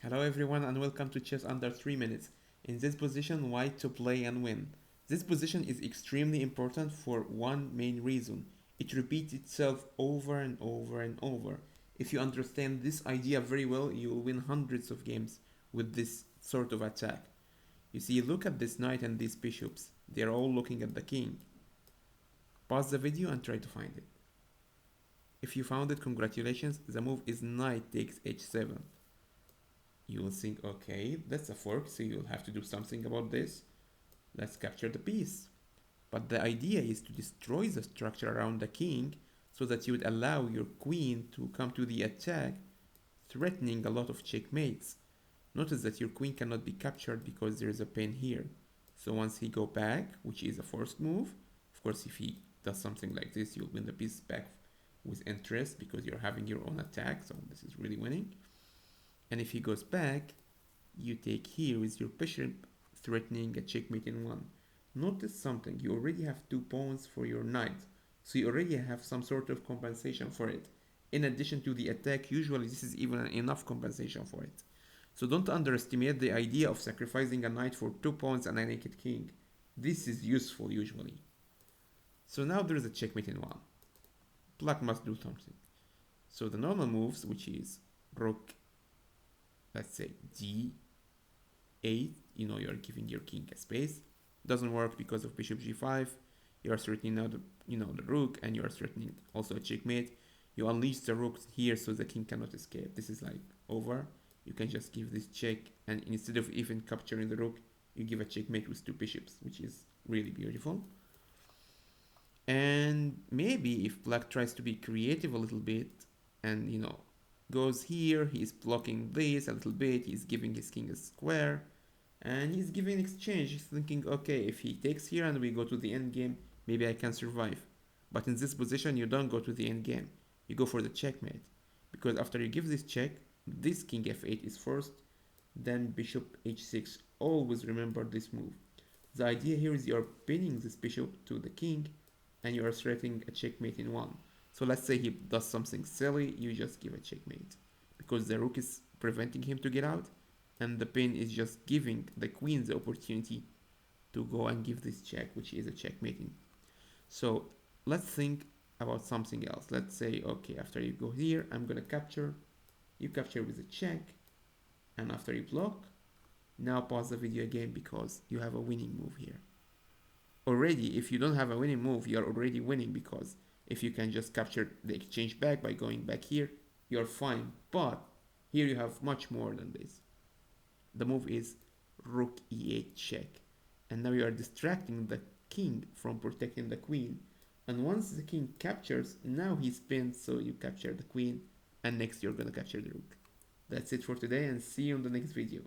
Hello everyone and welcome to Chess Under 3 Minutes. In this position, white to play and win. This position is extremely important for one main reason. It repeats itself over and over and over. If you understand this idea very well, you will win hundreds of games with this sort of attack. You see, look at this knight and these bishops. They are all looking at the king. Pause the video and try to find it. If you found it, congratulations. The move is knight takes h7. You will think, okay, that's a fork, so you'll have to do something about this. Let's capture the piece. But the idea is to destroy the structure around the king so that you would allow your queen to come to the attack, threatening a lot of checkmates. Notice that your queen cannot be captured because there is a pin here. So once he go back, which is a forced move, of course if he does something like this, you'll win the piece back with interest because you're having your own attack, so this is really winning. And if he goes back, you take here with your bishop, threatening a checkmate in one. Notice something, you already have 2 pawns for your knight, so you already have some sort of compensation for it. In addition to the attack, usually this is even enough compensation for it. So don't underestimate the idea of sacrificing a knight for 2 pawns and a naked king. This is useful usually. So now there is a checkmate in one. Black must do something. So the normal moves, which is rook, let's say d8, you're giving your king a space. Doesn't work because of bishop g5. You are threatening now the rook, and you are threatening also a checkmate. You unleash the rook here so the king cannot escape. This is like over. You can just give this check, and instead of even capturing the rook, you give a checkmate with 2 bishops, which is really beautiful. And maybe if black tries to be creative a little bit and goes here, he's blocking this a little bit, he's giving his king a square, and he's giving exchange. He's thinking, okay, if he takes here and we go to the end game, maybe I can survive. But in this position, you don't go to the end game, you go for the checkmate, because after you give this check, this king f8 is forced, then bishop h6. Always remember this move. The idea here is you're pinning this bishop to the king and you are threatening a checkmate in one. So let's say he does something silly, you just give a checkmate, because the rook is preventing him to get out, and the pin is just giving the queen the opportunity to go and give this check, which is a checkmating. So let's think about something else. Let's say, okay, after you go here, I'm gonna capture. You capture with a check, and after you block, now pause the video again because you have a winning move here. Already, if you don't have a winning move, you're already winning, because if you can just capture the exchange back by going back here, you're fine. But here you have much more than this. The move is rook e8 check, and now you are distracting the king from protecting the queen. And once the king captures, now he's pinned, so you capture the queen, and next you're gonna capture the rook. That's it for today, and see you in the next video.